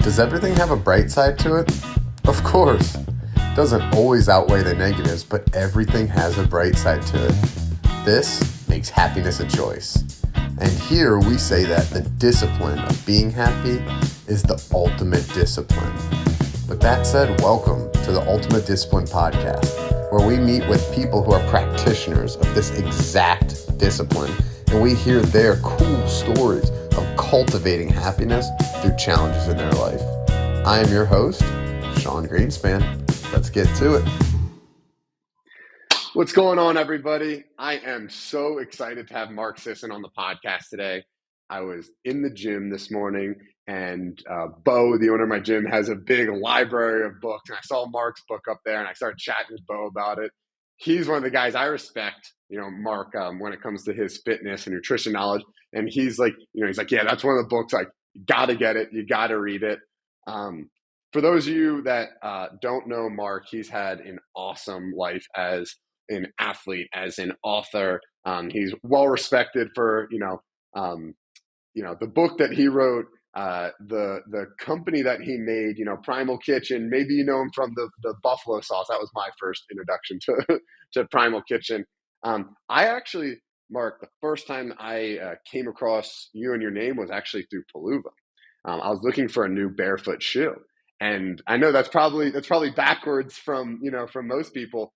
Does everything have a bright side to it? Of course. It doesn't always outweigh the negatives, but everything has a bright side to it. This makes happiness a choice. And here we say that the discipline of being happy is the ultimate discipline. With that said, welcome to the Ultimate Discipline Podcast, where we meet with people who are practitioners of this exact discipline, and we hear their cool stories of cultivating happiness through challenges in their life. I am your host, Sean Greenspan. Let's get to it. What's going on, everybody? I am so excited to have Mark Sisson on the podcast today. I was in the gym this morning, and Bo, the owner of my gym, has a big library of books, and I saw Mark's book up there, and I started chatting with Bo about it. He's one of the guys I respect, Mark, when it comes to his fitness and nutrition knowledge. And he's like, yeah, that's one of the books. Like, you got to get it. You got to read it. For those of you that don't know Mark, he's had an awesome life as an athlete, as an author. He's well respected for, the book that he wrote, the company that he made, Primal Kitchen. Maybe you know him from the buffalo sauce. That was my first introduction to Primal Kitchen. I actually, Mark, the first time I came across you and your name was actually through Peluva. I was looking for a new barefoot shoe, and I know that's probably backwards from most people.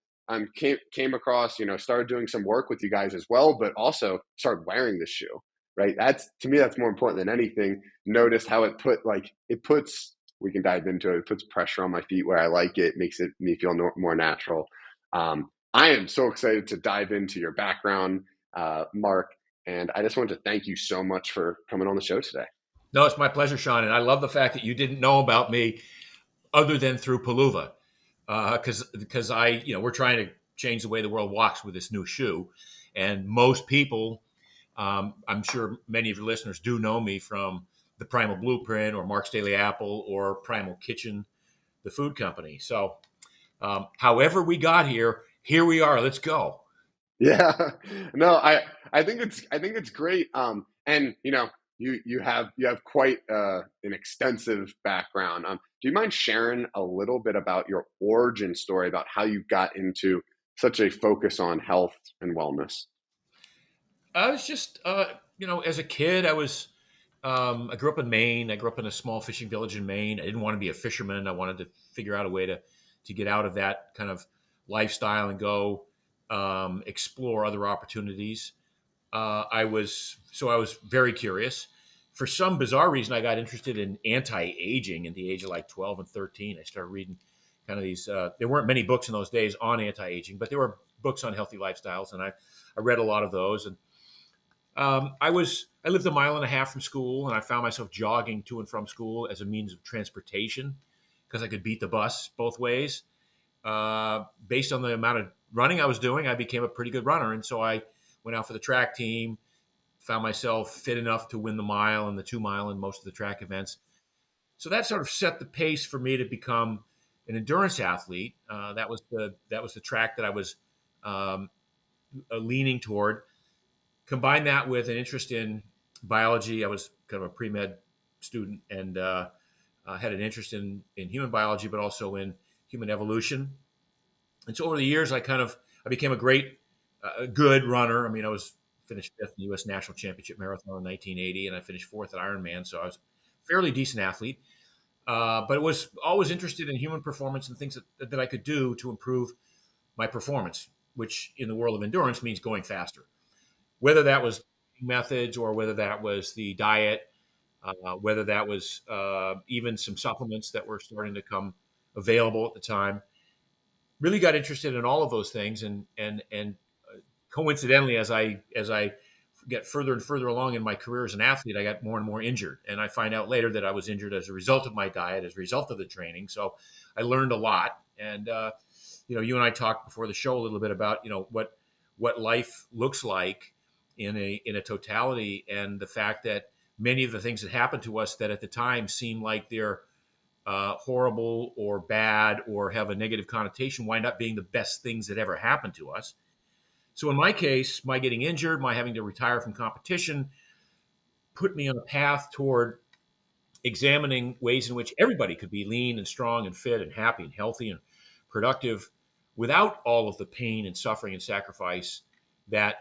Came across, started doing some work with you guys as well, but also started wearing the shoe. Right. To me, that's more important than anything. Notice how it puts, we can dive into it. It puts pressure on my feet where I like it, makes me feel more natural. I am so excited to dive into your background, Mark, and I just wanted to thank you so much for coming on the show today. No, it's my pleasure, Sean. And I love the fact that you didn't know about me other than through Peluva. Because we're trying to change the way the world walks with this new shoe. And most people, I'm sure many of your listeners do know me from the Primal Blueprint or Mark's Daily Apple or Primal Kitchen, the food company. So however we got here we are. Let's go. Yeah, no, I think it's great. And you have quite an extensive background. Do you mind sharing a little bit about your origin story, about how you got into such a focus on health and wellness? I was just, as a kid, I grew up in Maine. I grew up in a small fishing village in Maine. I didn't want to be a fisherman. I wanted to figure out a way to get out of that kind of lifestyle and go explore other opportunities. I was very curious. For some bizarre reason, I got interested in anti-aging at the age of like 12 and 13. I started reading kind of these, there weren't many books in those days on anti-aging, but there were books on healthy lifestyles. And I read a lot of those. And I lived a mile and a half from school, and I found myself jogging to and from school as a means of transportation because I could beat the bus both ways. Based on the amount of running I was doing, I became a pretty good runner. And so I went out for the track team, found myself fit enough to win the mile and the 2 mile and most of the track events. So that sort of set the pace for me to become an endurance athlete. That was the track that I was leaning toward. Combine that with an interest in biology. I was kind of a pre-med student and had an interest in human biology, but also in human evolution. And so over the years, I became a good runner. I mean, I finished fifth in the U.S. National Championship Marathon in 1980, and I finished fourth at Ironman. So I was a fairly decent athlete, but was always interested in human performance and things that I could do to improve my performance, which in the world of endurance means going faster. Whether that was methods or whether that was the diet, whether that was even some supplements that were starting to come available at the time, really got interested in all of those things. And coincidentally, as I get further and further along in my career as an athlete, I got more and more injured. And I find out later that I was injured as a result of my diet, as a result of the training. So I learned a lot. And, you and I talked before the show a little bit about, what life looks like in a totality, and the fact that many of the things that happen to us that at the time seem like they're horrible or bad or have a negative connotation wind up being the best things that ever happened to us. So in my case, my getting injured, my having to retire from competition put me on a path toward examining ways in which everybody could be lean and strong and fit and happy and healthy and productive without all of the pain and suffering and sacrifice that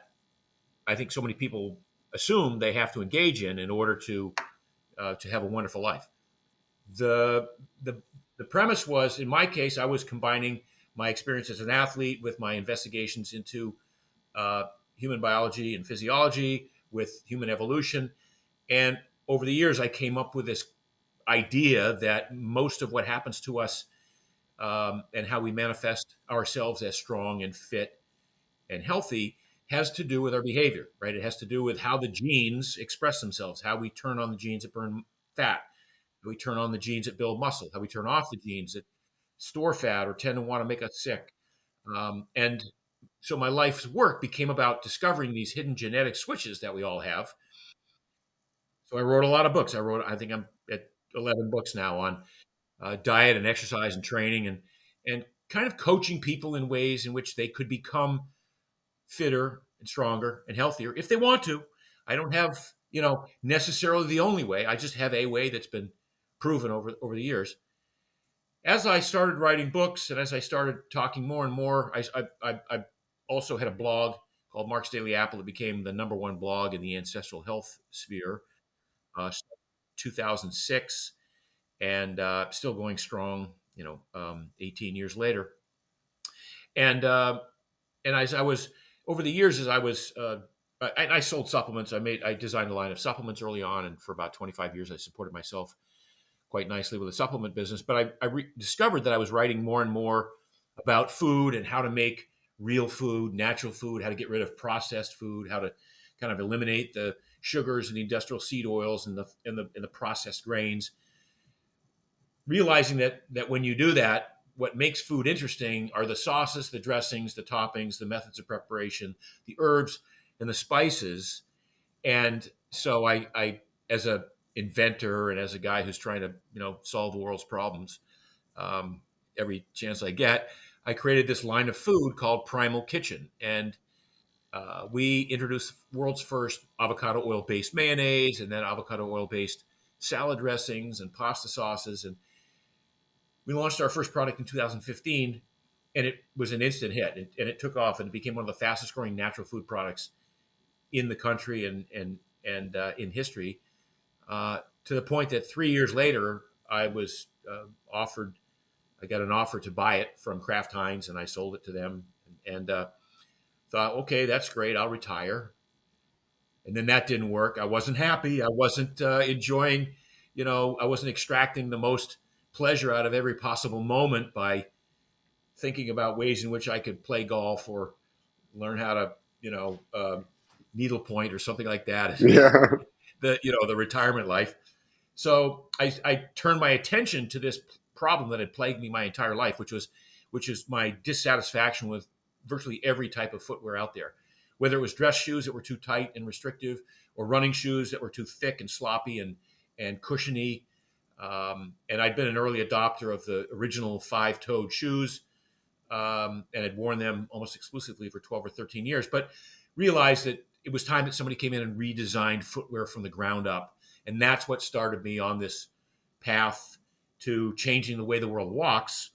I think so many people assume they have to engage in order to have a wonderful life. The, the the premise was, in my case, I was combining my experience as an athlete with my investigations into uh, human biology and physiology with human evolution. And over the years, I came up with this idea that most of what happens to us and how we manifest ourselves as strong and fit and healthy has to do with our behavior, right? It has to do with how the genes express themselves, how we turn on the genes that burn fat, how we turn on the genes that build muscle, how we turn off the genes that store fat or tend to want to make us sick. And so my life's work became about discovering these hidden genetic switches that we all have. So I wrote a lot of books. I think I'm at 11 books now on diet and exercise and training and kind of coaching people in ways in which they could become fitter and stronger and healthier if they want to. I don't have, necessarily the only way. I just have a way that's been proven over the years. As I started writing books and as I started talking more and more, I also had a blog called Mark's Daily Apple. It became the number one blog in the ancestral health sphere, 2006, and still going strong. 18 years later, and as I was over the years, as I was, I sold supplements. I designed a line of supplements early on, and for about 25 years, I supported myself quite nicely with a supplement business. But I discovered that I was writing more and more about food and how to make real food, natural food, how to get rid of processed food, how to kind of eliminate the sugars and the industrial seed oils and the processed grains. Realizing that when you do that, what makes food interesting are the sauces, the dressings, the toppings, the methods of preparation, the herbs, and the spices. And so I as a inventor and as a guy who's trying to solve the world's problems, um, every chance I get, I created this line of food called Primal Kitchen, and we introduced the world's first avocado oil based mayonnaise, and then avocado oil based salad dressings and pasta sauces, and we launched our first product in 2015, and it was an instant hit, and it took off, and it became one of the fastest growing natural food products in the country and in history. To the point that 3 years later, offered. I got an offer to buy it from Kraft Heinz, and I sold it to them, and thought, okay, that's great. I'll retire. And then that didn't work. I wasn't happy. I wasn't enjoying. I wasn't extracting the most pleasure out of every possible moment by thinking about ways in which I could play golf or learn how to, needlepoint or something like that. Yeah. The retirement life. So I turned my attention to this problem that had plagued me my entire life, which is my dissatisfaction with virtually every type of footwear out there, whether it was dress shoes that were too tight and restrictive, or running shoes that were too thick and sloppy and cushiony. And I'd been an early adopter of the original five-toed shoes, and had worn them almost exclusively for 12 or 13 years, but realized that it was time that somebody came in and redesigned footwear from the ground up. And that's what started me on this path to changing the way the world walks,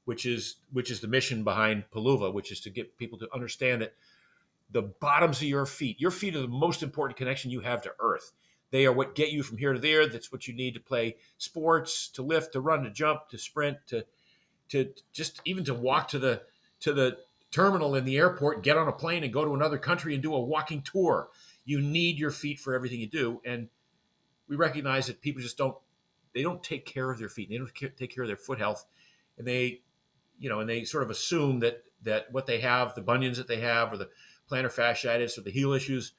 which is the mission behind Peluva, which is to get people to understand that the bottoms of your feet are the most important connection you have to earth. They are what get you from here to there. That's what you need to play sports, to lift, to run, to jump, to sprint, to just even to walk to the terminal in the airport, get on a plane and go to another country and do a walking tour. You need your feet for everything you do. And we recognize that people just don't take care of their feet. They don't take care of their foot health. And they sort of assume that what they have, the bunions that they have, or the plantar fasciitis or the heel issues,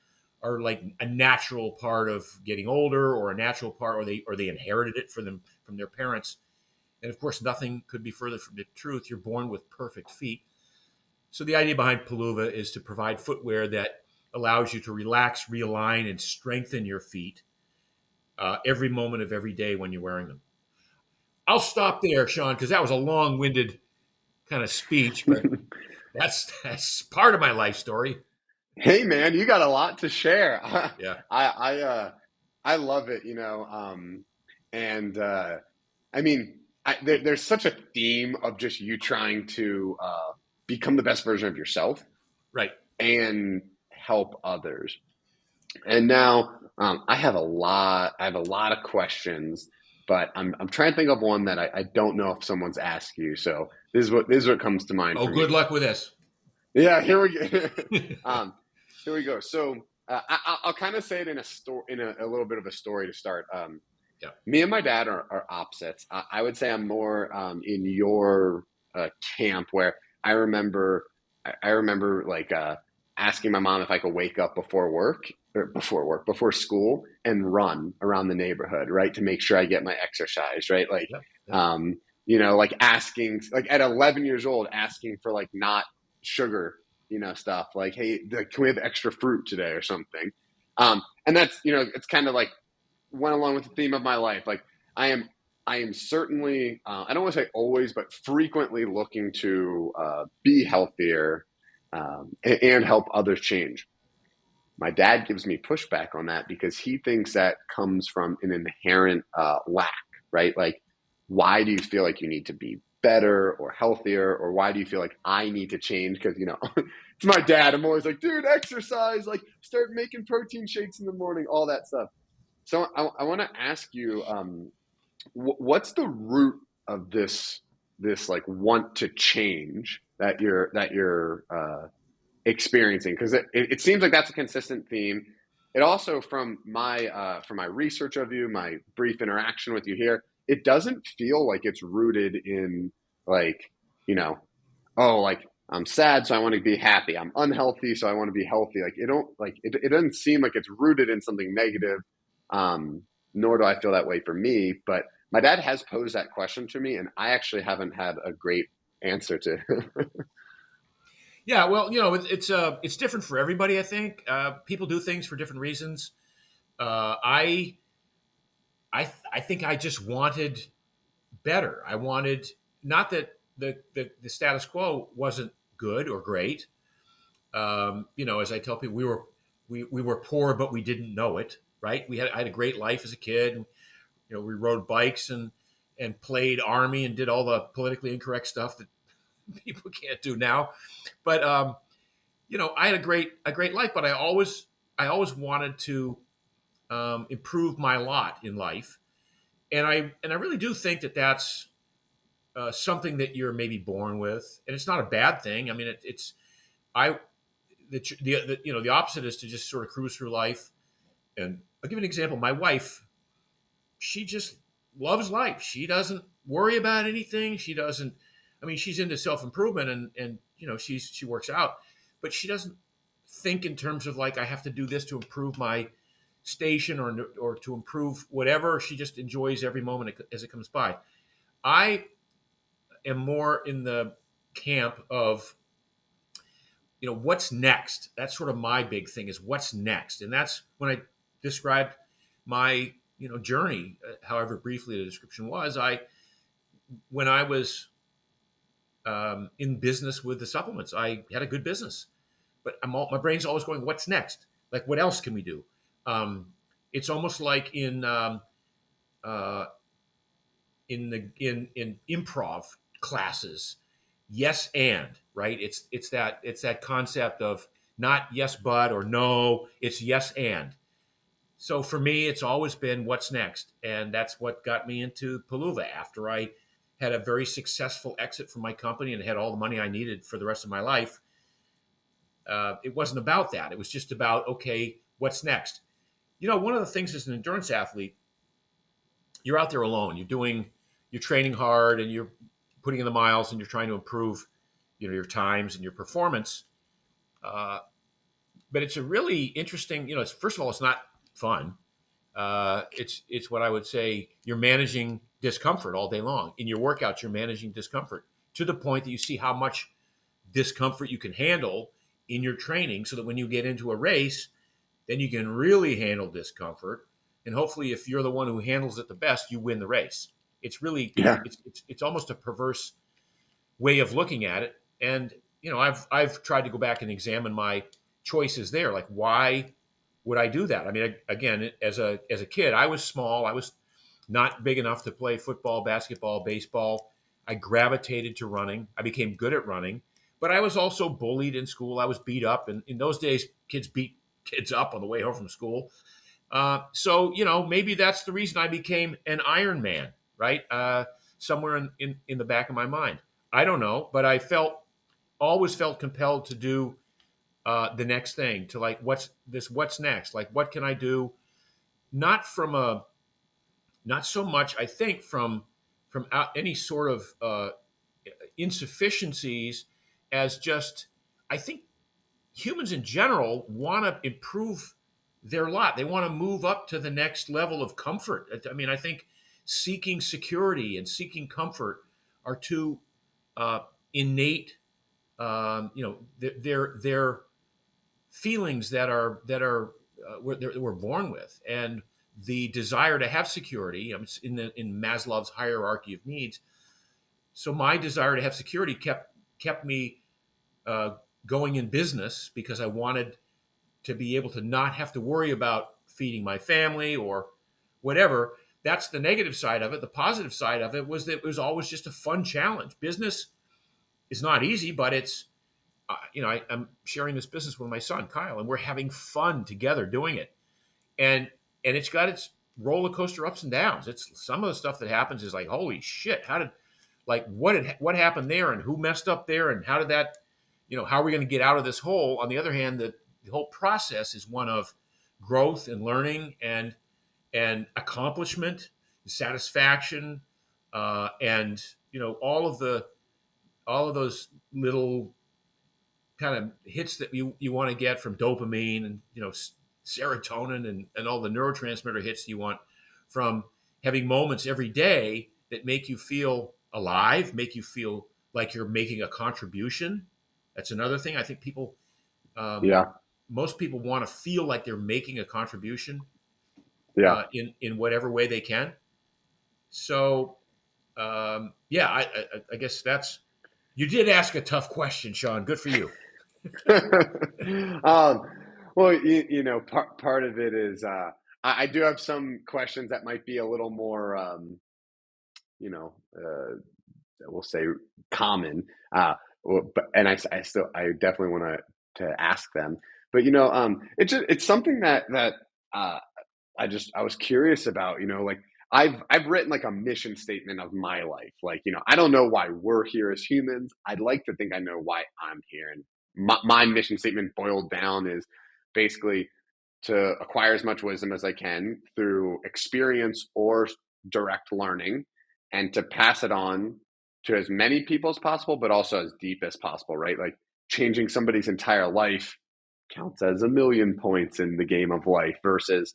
are like a natural part of getting older, or a natural part, or they inherited it from their parents. And of course, nothing could be further from the truth. You're born with perfect feet. So the idea behind Peluva is to provide footwear that allows you to relax, realign, and strengthen your feet every moment of every day when you're wearing them. I'll stop there, Sean, because that was a long-winded kind of speech, but that's part of my life story. Hey man, you got a lot to share. Yeah. I love it. And I mean, there's such a theme of just you trying to become the best version of yourself Right. and help others. And now I have a lot of questions, but I'm trying to think of one that I don't know if someone's asked you. So this is what comes to mind Oh, for good me. luck with this. Yeah, here we go. Here we go. So I'll kind of say it in a story, in a little bit of a story to start. Yeah. Me and my dad are opposites. I would say I'm more in your camp where I remember I remember like asking my mom if I could wake up before school and run around the neighborhood, right, to make sure I get my exercise, right? Like, Yeah. Yeah. like asking, like at 11 years old, asking for like not sugar, stuff like, hey, can we have extra fruit today or something? And that's, it's kind of like went along with the theme of my life. Like I am, I am certainly, I don't want to say always, but frequently looking to be healthier and help others change. My dad gives me pushback on that because he thinks that comes from an inherent lack, right? Like, why do you feel like you need to be better or healthier, or why do you feel like I need to change? Because it's my dad. I'm always like, dude, exercise, like start making protein shakes in the morning, all that stuff. So I want to ask you, what's the root of this like want to change that you're experiencing? Because it seems like that's a consistent theme. It also, from my research of you, my brief interaction with you here, it doesn't feel like it's rooted in like, you know, oh, like I'm sad, so I want to be happy. I'm unhealthy, so I want to be healthy. Like it doesn't seem like it's rooted in something negative. Um, Nor do I feel that way for me. But my dad has posed that question to me, and I actually haven't had a great answer to. Yeah. Well, it's different for everybody. I think people do things for different reasons. I think I just wanted better. I wanted not that the status quo wasn't good or great. As I tell people, we were poor, but we didn't know it. Right? I had a great life as a kid. And, we rode bikes and played army and did all the politically incorrect stuff that people can't do now. But I had a great life, but I always wanted to improve my lot in life, and I really do think that that's something that you're maybe born with, and it's not a bad thing. I mean, it's I the opposite is to just sort of cruise through life. And I'll give you an example. My wife, she just loves life. She doesn't worry about anything. She doesn't. I mean, she's into self improvement and she works out, but she doesn't think in terms of like I have to do this to improve my station or to improve whatever. She just enjoys every moment as it comes by. I am more in the camp of what's next. That's sort of my big thing is what's next, and that's when I described my journey, however briefly the description was. When I was in business with the supplements, I had a good business, but my brain's always going, what's next? Like, what else can we do? It's almost like uh, in improv classes, yes and right. It's that concept of not yes but or no. It's yes and. So for me, it's always been what's next, and that's what got me into Peluva after I had a very successful exit from my company and had all the money I needed for the rest of my life. It wasn't about that. It was just about, okay, what's next? One of the things as an endurance athlete, you're out there alone. You're training hard, and you're putting in the miles, and you're trying to improve, your times and your performance. Uh, but it's a really interesting. It's first of all, it's not fun. It's what I would say. You're managing discomfort all day long in your workouts. You're managing discomfort to the point that you see how much discomfort you can handle in your training, so that when you get into a race, then you can really handle discomfort. And hopefully, if you're the one who handles it the best, you win the race. It's really Yeah, it's almost a perverse way of looking at it. And I've tried to go back and examine my choices there. Like, why would I do that? I mean, again, as a kid, I was small. not big enough to play football, basketball, baseball. I gravitated to running. I became good at running, but I was also bullied in school. I was beat up, and in those days, kids beat kids up on the way home from school. So maybe that's the reason I became an Iron Man, right? Somewhere in the back of my mind. I don't know, but I always felt compelled to do the next thing, to like, what's next? Like, what can I do? Not from not so much, I think, from any sort of insufficiencies, as just, I think humans in general want to improve their lot. They want to move up to the next level of comfort. I mean, I think seeking security and seeking comfort are two innate, they're feelings that we're born with, and the desire to have security. In Maslow's hierarchy of needs. So my desire to have security kept me uh, going in business, because I wanted to be able to not have to worry about feeding my family or whatever. That's the negative side of it. The positive side of it was that it was always just a fun challenge. Business is not easy, but it's, I'm sharing this business with my son, Kyle, and we're having fun together doing it. And it's got its roller coaster ups and downs. It's some of the stuff that happens is like, holy shit, what happened there, and who messed up there, and how did that, how are we going to get out of this hole? On the other hand, the whole process is one of growth and learning and accomplishment, satisfaction, and all of those little kind of hits that you want to get from dopamine, and serotonin, and all the neurotransmitter hits you want from having moments every day that make you feel alive, make you feel like you're making a contribution. That's another thing. I think um, Yeah. most people want to feel like they're making a contribution Yeah. in whatever way they can. So yeah, I guess that's, you did ask a tough question, Sean. Good for you. um, well, part of it is I do have some questions that might be a little more, you know, uh, we'll say common, I definitely want to ask them. But it's something that uh, I was curious about. Like I've written like a mission statement of my life. Like I don't know why we're here as humans. I'd like to think I know why I'm here, and my mission statement boiled down is basically to acquire as much wisdom as I can through experience or direct learning, and to pass it on to as many people as possible, but also as deep as possible, right? Like changing somebody's entire life counts as a million points in the game of life versus,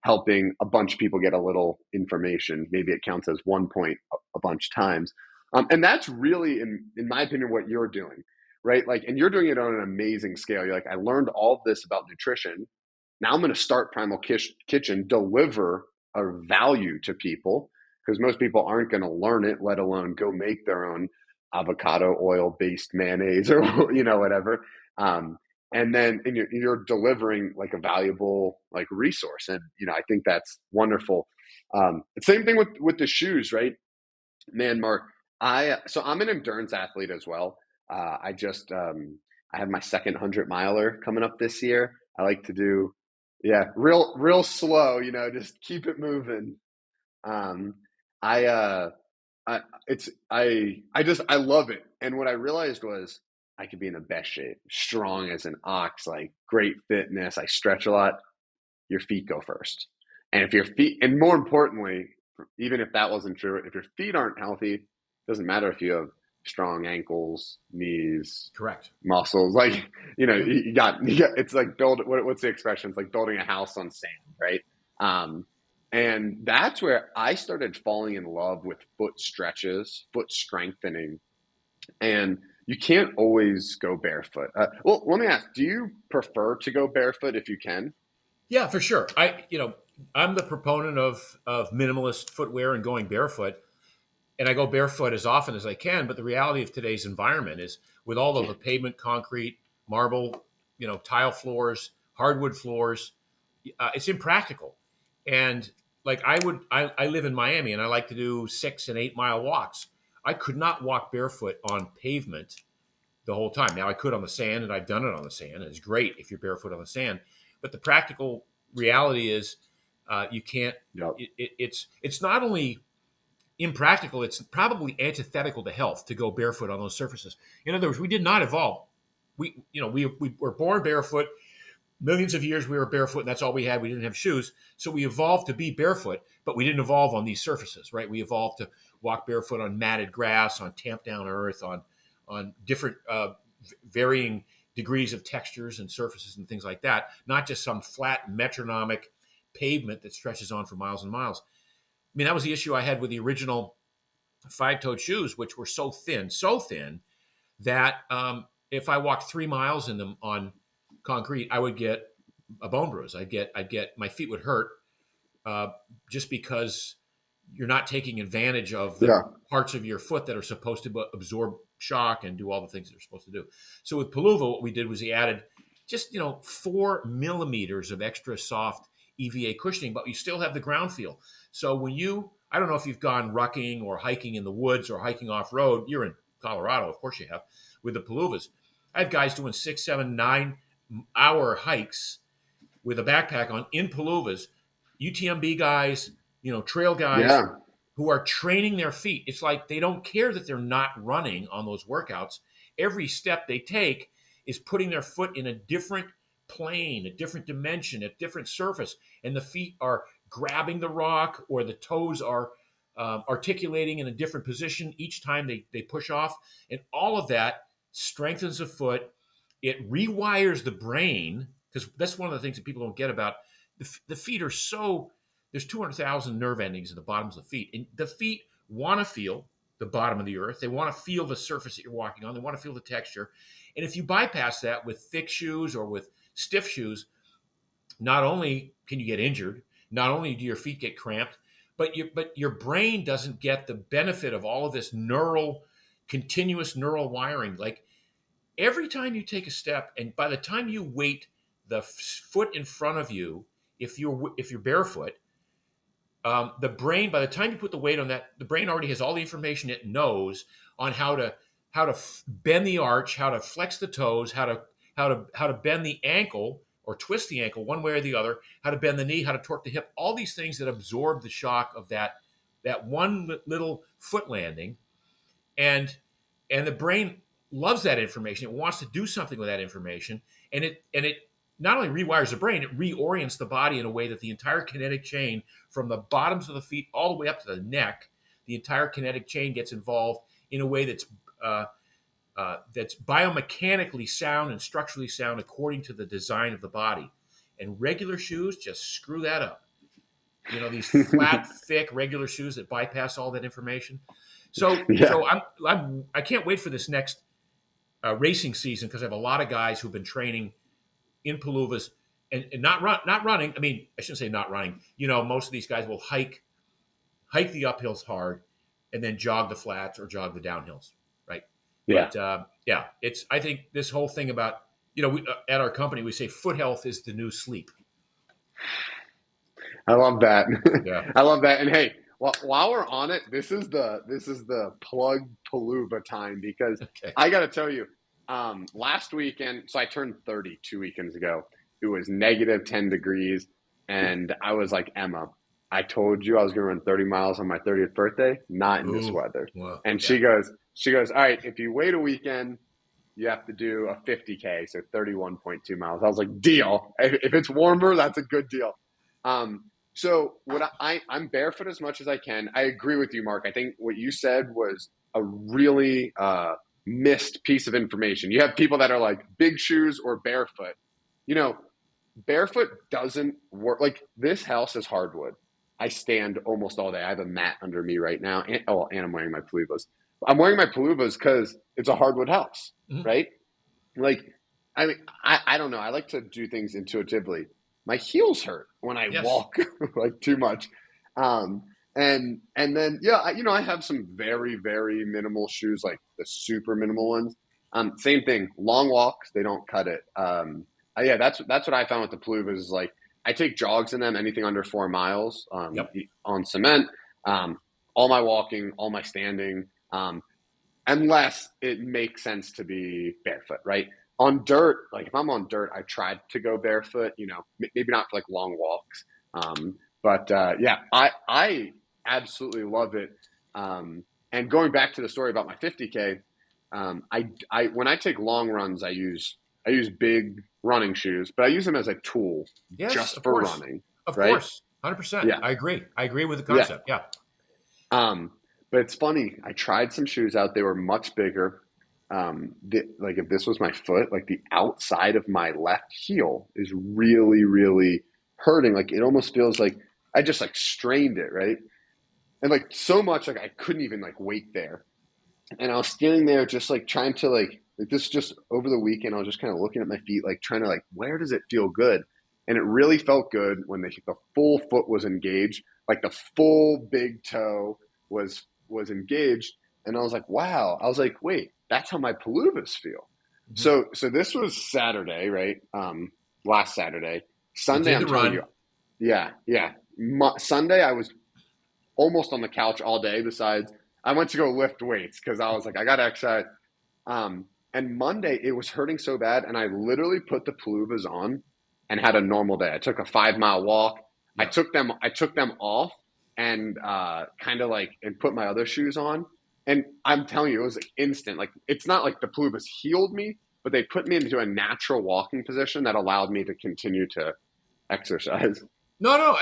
helping a bunch of people get a little information. Maybe it counts as 1 point a bunch of times. And that's really, in my opinion, what you're doing, right? Like, and you're doing it on an amazing scale. You're like, I learned all of this about nutrition. Now I'm going to start Primal Kitchen, deliver a value to people, because most people aren't going to learn it, let alone go make their own avocado oil based mayonnaise or whatever. And then you're delivering like a valuable like resource, and I think that's wonderful. Same thing with the shoes, right? Man, Mark, I'm an endurance athlete as well. I have my second 100 miler coming up this year. I like to do, yeah, real slow, just keep it moving. Um, I I I love it. And what I realized was I could be in the best shape, strong as an ox, like great fitness. I stretch a lot. Your feet go first. And if your feet, and more importantly, even if that wasn't true, if your feet aren't healthy, it doesn't matter if you have strong ankles, knees, Correct. muscles. Like, it's like what's the expression? It's like building a house on sand, right? Um, and that's where I started falling in love with foot stretches, foot strengthening. And you can't always go barefoot. Well, let me ask, do you prefer to go barefoot if you can? Yeah, for sure. I'm the proponent of minimalist footwear and going barefoot, and I go barefoot as often as I can. But the reality of today's environment is, with all of the pavement, concrete, marble, tile floors, hardwood floors, it's impractical. And like I live in Miami and I like to do 6 and 8 mile walks. I could not walk barefoot on pavement the whole time. Now I could on the sand, and I've done it on the sand, and it's great if you're barefoot on the sand. But the practical reality is, you can't. Yep. It's not only impractical; it's probably antithetical to health to go barefoot on those surfaces. In other words, we did not evolve. We were born barefoot. Millions of years we were barefoot, and that's all we had. We didn't have shoes, so we evolved to be barefoot, but we didn't evolve on these surfaces, right? We evolved to walk barefoot on matted grass, on tamped down earth, on different varying degrees of textures and surfaces and things like that, not just some flat metronomic pavement that stretches on for miles and miles. I mean, that was the issue I had with the original five-toed shoes, which were so thin that if I walked 3 miles in them on concrete, I would get a bone bruise. I'd get my feet would hurt, just because you're not taking advantage of the Yeah. parts of your foot that are supposed to absorb shock and do all the things they're supposed to do. So with Peluva, what we did was we added just 4 millimeters of extra soft EVA cushioning, but you still have the ground feel. So I don't know if you've gone rucking or hiking in the woods or hiking off road. You're in Colorado, of course you have, with the Peluvas. I have guys doing 6, 7, 9 hour hikes with a backpack on in Peluvas, UTMB guys, trail guys Yeah. who are training their feet. It's like they don't care that they're not running on those workouts. Every step they take is putting their foot in a different plane, a different dimension, a different surface, and the feet are grabbing the rock, or the toes are articulating in a different position each time they push off. And all of that strengthens the foot. It rewires the brain, because that's one of the things that people don't get about the feet are so, there's 200,000 nerve endings in the bottoms of the feet. And the feet want to feel the bottom of the earth. They want to feel the surface that you're walking on. They want to feel the texture. And if you bypass that with thick shoes or with stiff shoes, not only can you get injured, not only do your feet get cramped, but your brain doesn't get the benefit of all of this continuous neural wiring. Like, every time you take a step, and by the time you weight the foot in front of you, if you're barefoot, the brain, by the time you put the weight on that, the brain already has all the information it knows on how to bend the arch, how to flex the toes, how to bend the ankle or twist the ankle one way or the other, how to bend the knee, how to torque the hip, all these things that absorb the shock of that one little foot landing. And the brain loves that information. It wants to do something with that information, and it not only rewires the brain, it reorients the body in a way that the entire kinetic chain from the bottoms of the feet all the way up to the neck, the entire kinetic chain gets involved in a way that's biomechanically sound and structurally sound according to the design of the body. And regular shoes just screw that up. These flat, thick, regular shoes that bypass all that information. So I can't wait for this next racing season, because I have a lot of guys who've been training in Peluvas and not running. I mean, I shouldn't say not running. Most of these guys will hike the uphills hard and then jog the flats or jog the downhills, right? Yeah. But I think this whole thing about, at our company, we say foot health is the new sleep. I love that. Yeah. I love that. And hey, while we're on it, this is the plug Peluva time, because Okay. I got to tell you, last weekend, so I turned 30 2 weekends ago. It was negative 10 degrees, and I was like, Emma, I told you I was going to run 30 miles on my 30th birthday, not in this weather. Wow. And Yeah. she goes, all right, if you wait a weekend, you have to do a 50K, so 31.2 miles. I was like, deal. If it's warmer, that's a good deal. So I'm barefoot as much as I can. I agree with you, Mark. I think what you said was a really missed piece of information. You have people that are like big shoes or barefoot. Barefoot doesn't work. Like, this house is hardwood. I stand almost all day. I have a mat under me right now. And I'm wearing my Peluvas. I'm wearing my Peluvas because it's a hardwood house, Mhm. right? Like, I mean, I don't know. I like to do things intuitively. My heels hurt when I walk like too much. And then, I have some very, very minimal shoes, like the super minimal ones. Same thing, long walks, they don't cut it. That's what I found with the Peluvas is like, I take jogs in them, anything under 4 miles Yep. on cement. Um, all my walking, all my standing, unless it makes sense to be barefoot, right? On dirt, like if I'm on dirt, I tried to go barefoot, maybe not for like long walks. But yeah, I absolutely love it. And going back to the story about my 50K, I when I take long runs, I use big running shoes, but I use them as a tool Yes, just of for course. running, Of right? course. 100%. Yeah, I agree. I agree with the yeah. concept. Yeah. But it's funny. I tried some shoes out. They were much bigger. Like if this was my foot, like the outside of my left heel is really, really hurting. Like it almost feels like I just like strained it, right? And like so much, like I couldn't even like wait there. And I was standing there just like trying to like this just over the weekend. I was just kind of looking at my feet, like trying to like where does it feel good? And it really felt good when the full foot was engaged, like the full big toe was engaged. And I was like, wow. I was like, wait, that's how my Peluvas feel. Hmm. So this was Saturday, right? Last Saturday. You Sunday, did I'm the telling you, run. yeah, yeah. Sunday, I was almost on the couch all day. Besides, I went to go lift weights because I was like, I got to exercise. And Monday, it was hurting so bad, and I literally put the Peluvas on and had a normal day. I took a 5 mile walk. I Yep. took them. I took them off and kind of like and put my other shoes on. And I'm telling you, it was like instant. Like it's not like the Peluvas healed me, but they put me into a natural walking position that allowed me to continue to exercise. No, no.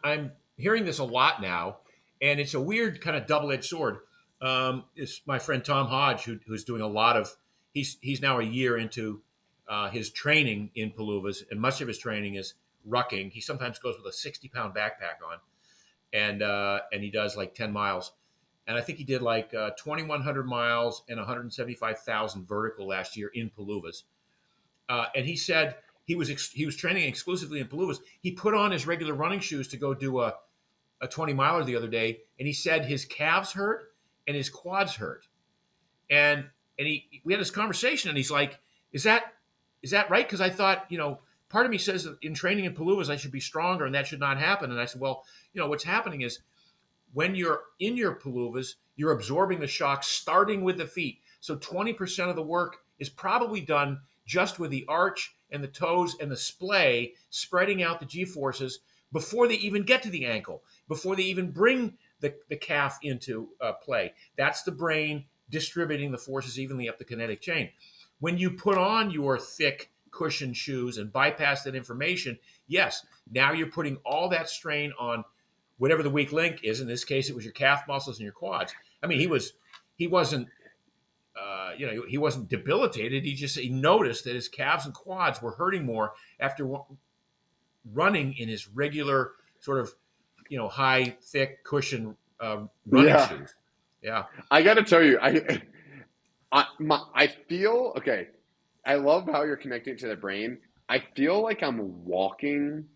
I'm hearing this a lot now, and it's a weird kind of double edged sword. It's my friend Tom Hodge who's doing a lot of. He's now a year into his training in Peluvas, and much of his training is rucking. He sometimes goes with a 60-pound backpack on, and he does like 10 miles. And I think he did like 2,100 miles and 175,000 vertical last year in Peluvas. And he said he was training exclusively in Peluvas. He put on his regular running shoes to go do a 20 miler the other day, and he said his calves hurt and his quads hurt. And we had this conversation, and he's like, "Is that right? Because I thought, part of me says that in training in Peluvas I should be stronger, and that should not happen." And I said, "Well, what's happening is when you're in your Peluvas, you're absorbing the shock starting with the feet. So 20% of the work is probably done just with the arch and the toes and the splay, spreading out the G forces before they even get to the ankle, before they even bring the calf into play. That's the brain distributing the forces evenly up the kinetic chain. When you put on your thick cushioned shoes and bypass that information, yes, now you're putting all that strain on whatever the weak link is. In this case, it was your calf muscles and your quads. I mean, he wasn't he wasn't debilitated. He noticed that his calves and quads were hurting more after running in his regular sort of high thick cushion running Yeah, shoes. Yeah, I got to tell you, I feel okay. I love how you're connecting to the brain. I feel like I'm walking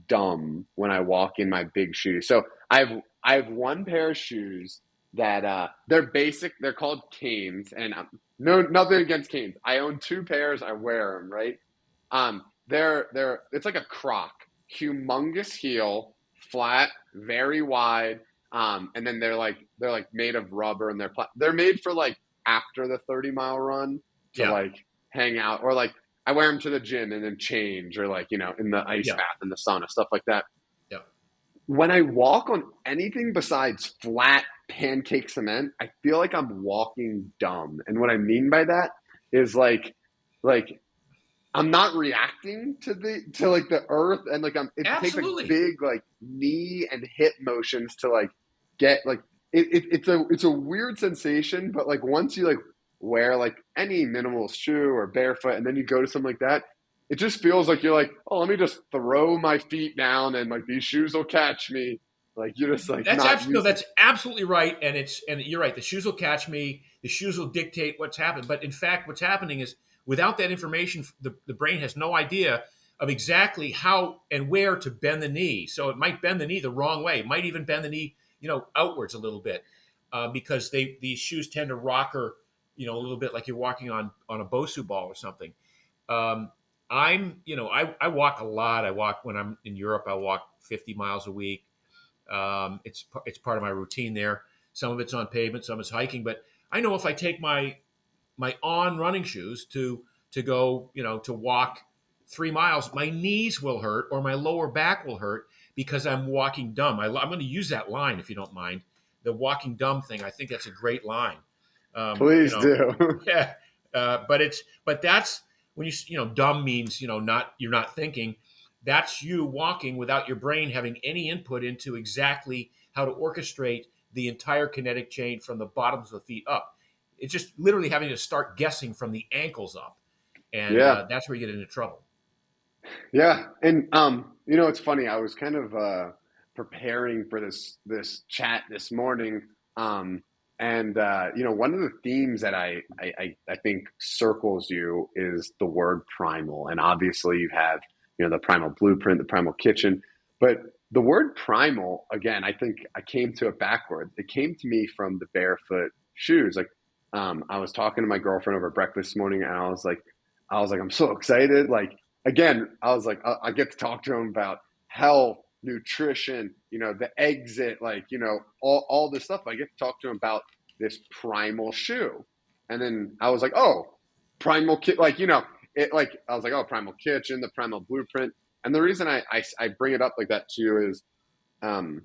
dumb when I walk in my big shoes. So I have one pair of shoes that they're basic. They're called canes, and no nothing against canes. I own two pairs. I wear them right. They're it's like a croc, humongous heel, flat, very wide. And then they're like made of rubber, and they're made for like after the 30 mile run to yeah, like hang out, or like I wear them to the gym and then change, or like in the ice yeah, bath in the sauna, stuff like that. yeah. When I walk on anything besides flat pancake cement, I feel like I'm walking dumb. And what I mean by that is like I'm not reacting to like the earth, and like it takes like Absolutely. big like knee and hip motions to like get like it's a weird sensation, but like once you like wear like any minimal shoe or barefoot, and then you go to something like that, it just feels like you're like, oh, let me just throw my feet down, and like these shoes will catch me. Like you're just like not No, used to. that's absolutely right, and you're right. The shoes will catch me. The shoes will dictate what's happened. But in fact, what's happening is without that information, the brain has no idea of exactly how and where to bend the knee. So it might bend the knee the wrong way. It might even bend the knee, outwards a little bit, because these shoes tend to rocker, a little bit like you're walking on a Bosu ball or something. Um, I walk a lot. I walk when I'm in Europe. I walk 50 miles a week. It's part of my routine there. Some of it's on pavement, some is hiking. But I know if I take my on running shoes to go, to walk 3 miles, my knees will hurt or my lower back will hurt because I'm walking dumb. I'm going to use that line if you don't mind. The walking dumb thing. I think that's a great line. Please do. Yeah. But that's when dumb means, you're not thinking. That's you walking without your brain having any input into exactly how to orchestrate the entire kinetic chain from the bottoms of the feet up. It's just literally having to start guessing from the ankles up, and Yeah. that's where you get into trouble. Yeah. And it's funny. I was kind of preparing for this chat this morning. And one of the themes that I think circles you is the word primal. And obviously you have, the Primal Blueprint, the Primal Kitchen. But the word primal, again, I think I came to it backwards. It came to me from the barefoot shoes. Like I was talking to my girlfriend over breakfast this morning, and I was like, I'm so excited. Like, again, I was like, I get to talk to him about health, nutrition, the exit, like, all this stuff. I get to talk to him about this primal shoe. And then I was like, oh, primal kit, like, I was like, oh, Primal Kitchen, the Primal Blueprint. And the reason I bring it up like that to you um,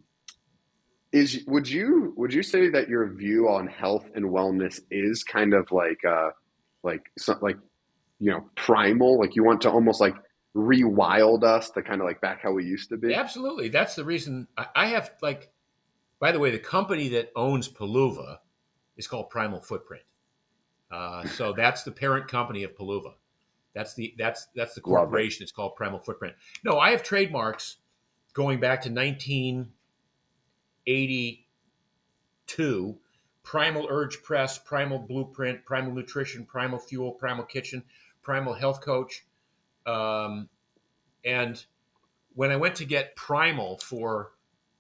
would you say that your view on health and wellness is kind of like primal, like you want to almost like rewild us to kind of like back how we used to be? Absolutely, that's the reason I have like. By the way, the company that owns Peluva is called Primal Footprint. So that's the parent company of Peluva. That's the Love it. corporation. It's called Primal Footprint. No, I have trademarks going back to 1982. Primal Urge Press, Primal Blueprint, Primal Nutrition, Primal Fuel, Primal Kitchen, Primal Health Coach. Um, and when I went to get Primal for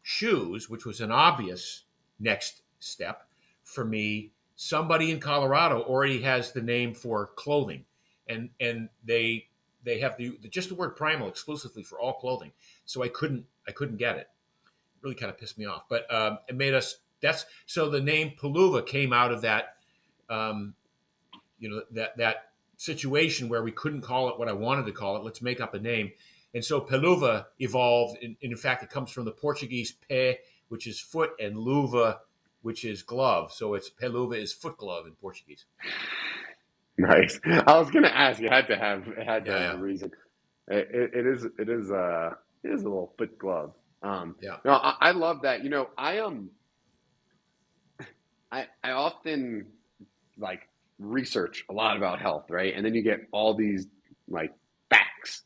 shoes, which was an obvious next step for me, somebody in Colorado already has the name for clothing, and they have just the word primal exclusively for all clothing. So I couldn't get it. It really kind of pissed me off, but it made us. That's so the name Peluva came out of that. Um, that situation where we couldn't call it what I wanted to call it. Let's make up a name. And so Peluva evolved. And in fact, it comes from the Portuguese pe, which is foot, and luva, which is glove. So it's Peluva is foot glove in Portuguese. Nice. I was gonna ask. It had to have a Yeah, reason. It is a little foot glove. yeah, No, I love that. I often like research a lot about health, right? And then you get all these like facts,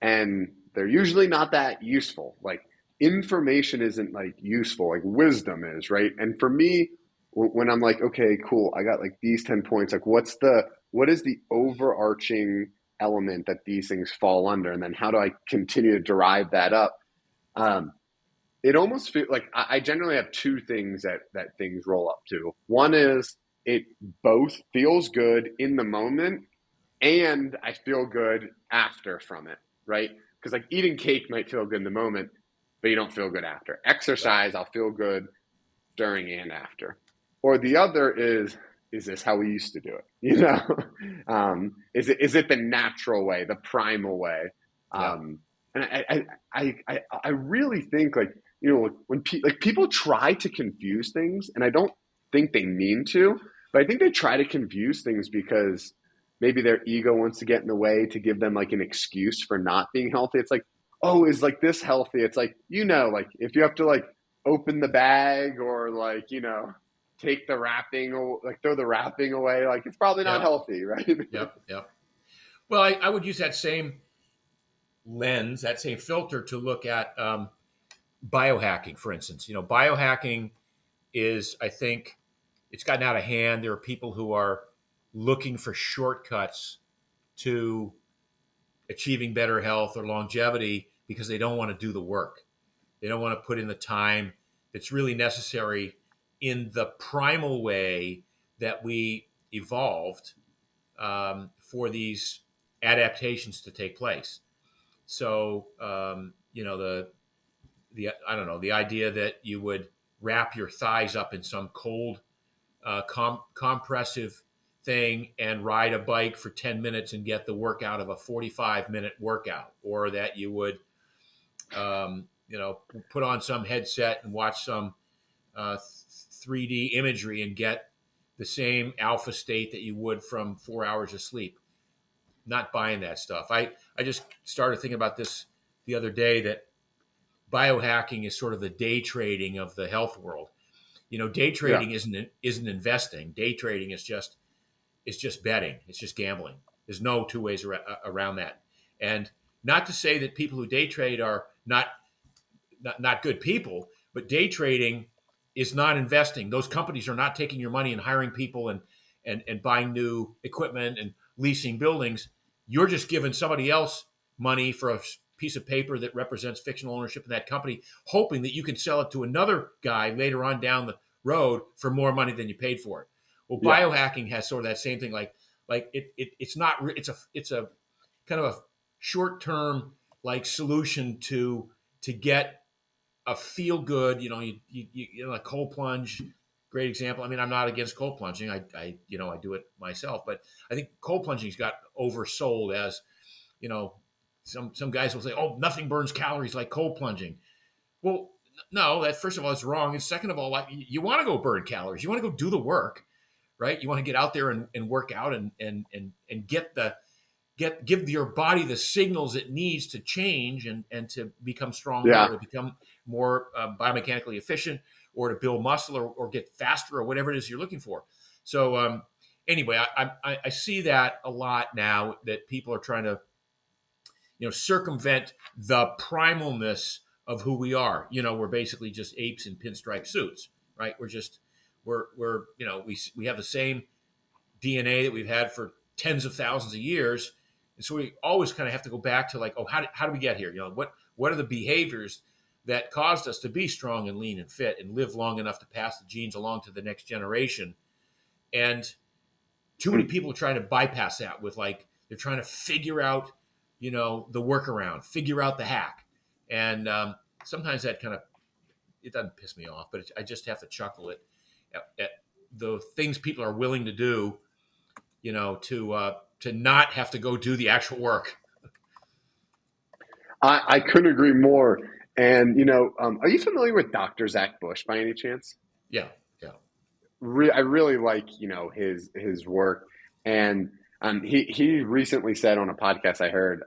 and they're usually not that useful. Like information isn't like useful, like wisdom is, right? And for me, when I'm like, okay, cool, I got like these 10 points, like what is the overarching element that these things fall under? And then how do I continue to derive that up? Um, it almost feels like I generally have two things that things roll up to. One is it both feels good in the moment and I feel good after from it, right? Because like eating cake might feel good in the moment, but you don't feel good after. right. Exercise, I'll feel good during and after. Or the other is this how we used to do it? Is it the natural way, the primal way? Yeah, And I really think like when like people try to confuse things, and I don't think they mean to, but I think they try to confuse things because maybe their ego wants to get in the way to give them like an excuse for not being healthy. It's like, oh, is like this healthy? It's like like if you have to like open the bag or like take the wrapping or like throw the wrapping away, like it's probably not yeah, healthy, right? yeah. Well, I would use that same lens, that same filter to look at biohacking, for instance. Biohacking is, I think, it's gotten out of hand. There are people who are looking for shortcuts to achieving better health or longevity because they don't want to do the work. They don't want to put in the time that's really necessary in the primal way that we evolved for these adaptations to take place. So, I don't know, the idea that you would wrap your thighs up in some cold compressive thing and ride a bike for 10 minutes and get the workout of a 45-minute workout, or that you would, put on some headset and watch some 3D imagery and get the same alpha state that you would from 4 hours of sleep. Not buying that stuff. I just started thinking about this the other day, that biohacking is sort of the day trading of the health world. Day Yeah. trading isn't investing. Day trading is just betting. It's just gambling. There's no two ways around that. And not to say that people who day trade are not good people, but day trading is not investing. Those companies are not taking your money and hiring people and buying new equipment and leasing buildings. You're just giving somebody else money for a piece of paper that represents fictional ownership in that company, hoping that you can sell it to another guy later on down the road for more money than you paid for it. Well, Yeah. biohacking has sort of that same thing. It's not. It's a kind of a short term solution to get a feel good. A cold plunge, great example. I mean, I'm not against cold plunging. I do it myself, but I think cold plunging's got oversold as, some guys will say, "Oh, nothing burns calories like cold plunging." Well, no, that first of all is wrong, and second of all, you want to go burn calories. You want to go do the work, right? You want to get out there and work out and give your body the signals it needs to change and to become stronger, Yeah. or to become more biomechanically efficient, or to build muscle, or get faster, or whatever it is you're looking for. So anyway, I see that a lot now, that people are trying to circumvent the primalness of who we are. We're basically just apes in pinstripe suits, right? We have the same DNA that we've had for tens of thousands of years. And so we always kind of have to go back to how do we get here? What are the behaviors that caused us to be strong and lean and fit and live long enough to pass the genes along to the next generation? And too many people are trying to bypass that with they're trying to figure out, the workaround, figure out the hack. And sometimes that it doesn't piss me off, but I just have to chuckle at the things people are willing to do, to not have to go do the actual work. I couldn't agree more. And, are you familiar with Dr. Zach Bush by any chance? Yeah, yeah, I really like, his work. And he recently said on a podcast I heard,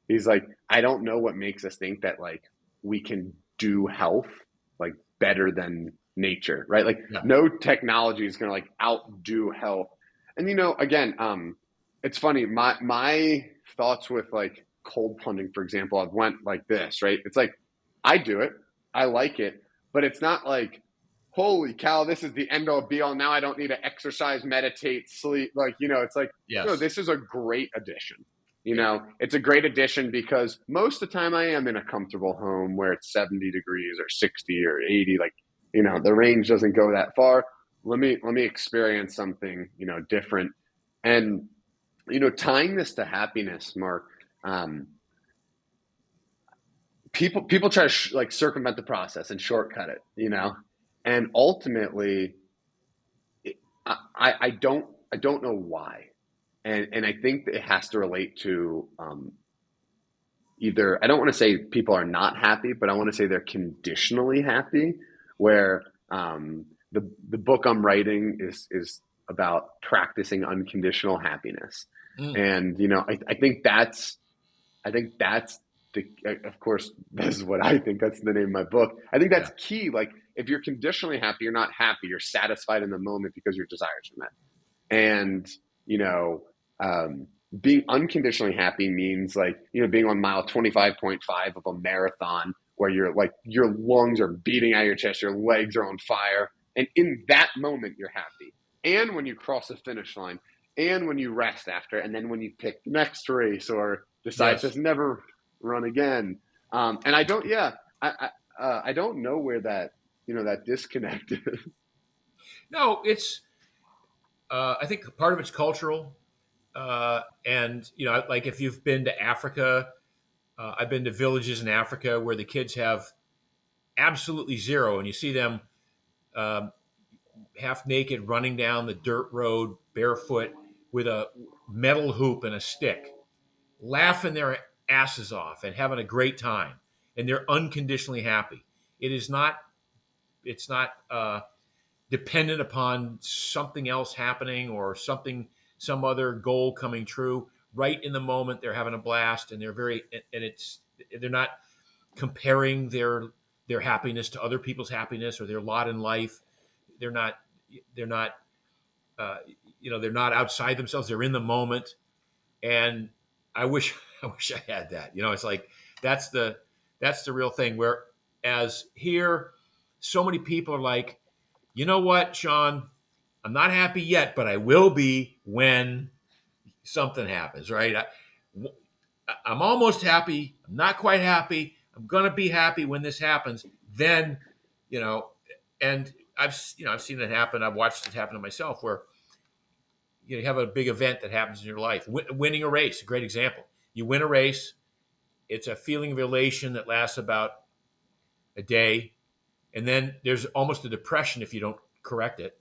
he's like, I don't know what makes us think that we can do health better than nature, right? yeah. No technology is going to outdo health. And again, it's funny. My thoughts with cold plunging, for example, I've went like this, right? It's I do it, I like it, but it's not holy cow, this is the end all be all. Now I don't need to exercise, meditate, sleep. It's no, Yes. this is a great addition. Yeah. It's a great addition because most of the time I am in a comfortable home where it's 70 degrees or 60 or 80. The range doesn't go that far. Let me experience something, different. And, tying this to happiness, Mark, people try to circumvent the process and shortcut it, and ultimately I don't know why. And I think that it has to relate to either, I don't want to say people are not happy, but I want to say they're conditionally happy, where the book I'm writing is about practicing unconditional happiness. Mm. And I think that's of course, this is what I think. That's the name of my book. I think Yeah. that's key. If you're conditionally happy, you're not happy. You're satisfied in the moment because your desires are met. And, you know, being unconditionally happy means being on mile 25.5 of a marathon where your lungs are beating out of your chest, your legs are on fire. And in that moment, you're happy. And when you cross the finish line, and when you rest after, and then when you pick the next race or decide Yes. to never run again. And I don't, yeah, I don't know where that disconnect is. No, it's. I think part of it's cultural. And like if you've been to Africa, I've been to villages in Africa where the kids have absolutely zero, and you see them um, half naked running down the dirt road barefoot with a metal hoop and a stick, laughing their asses off and having a great time, and they're unconditionally happy. It is not. It's not dependent upon something else happening or some other goal coming true. Right in the moment, they're having a blast, and they're not comparing their happiness to other people's happiness or their lot in life. They're not they're not uh, they're not outside themselves. They're in the moment, and I wish I wish I had that. It's like that's the that's the real thing. Whereas here, so many people are like, you know what, Sean, I'm not happy yet, but I will be when something happens, right? I'm almost happy. I'm not quite happy. I'm gonna be happy when this happens. Then, you know, and I've seen it happen. I've watched it happen to myself, where you have a big event that happens in your life. Winning a race, a great example. You win a race. It's a feeling of elation that lasts about a day, and then there's almost a depression if you don't correct it.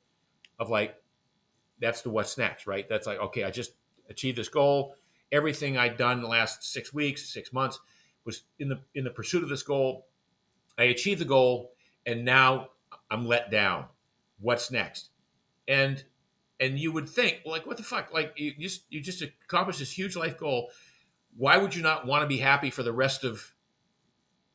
Of like, that's the what's next, right? That's like, okay, I just achieved this goal. Everything I'd done in the last 6 weeks, 6 months was in the pursuit of this goal. I achieved the goal, and now I'm let down. What's next? And and you would think, well, like, what the fuck? Like, you just accomplished this huge life goal. Why would you not want to be happy for the rest of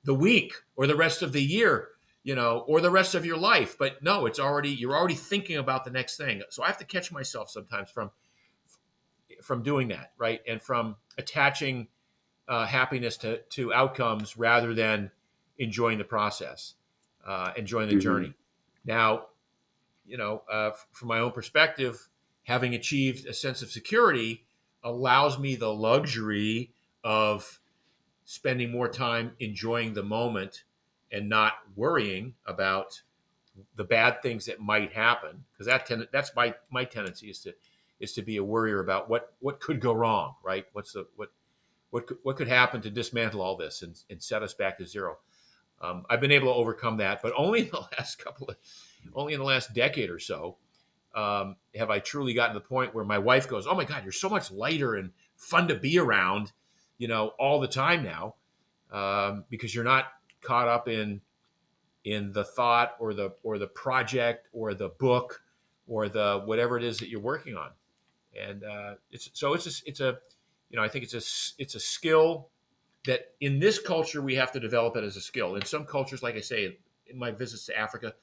the week or the rest of the year, or the rest of your life? But no, you're already thinking about the next thing. So I have to catch myself sometimes from doing that, right? And from attaching happiness to outcomes rather than enjoying the process, enjoying the Mm-hmm. journey. Now, from my own perspective, having achieved a sense of security allows me the luxury of spending more time enjoying the moment and not worrying about the bad things that might happen, because that's my tendency is to be a worrier about what could go wrong, right? What could happen to dismantle all this and set us back to zero. I've been able to overcome that, but only in the last decade or so have I truly gotten to the point where my wife goes, "Oh my God, you're so much lighter and fun to be around, all the time now, because you're not caught up in the thought or the project or the book or the whatever it is that you're working on." And I think it's a skill that in this culture we have to develop it as a skill. In some cultures, like I say, in my visits to Africa,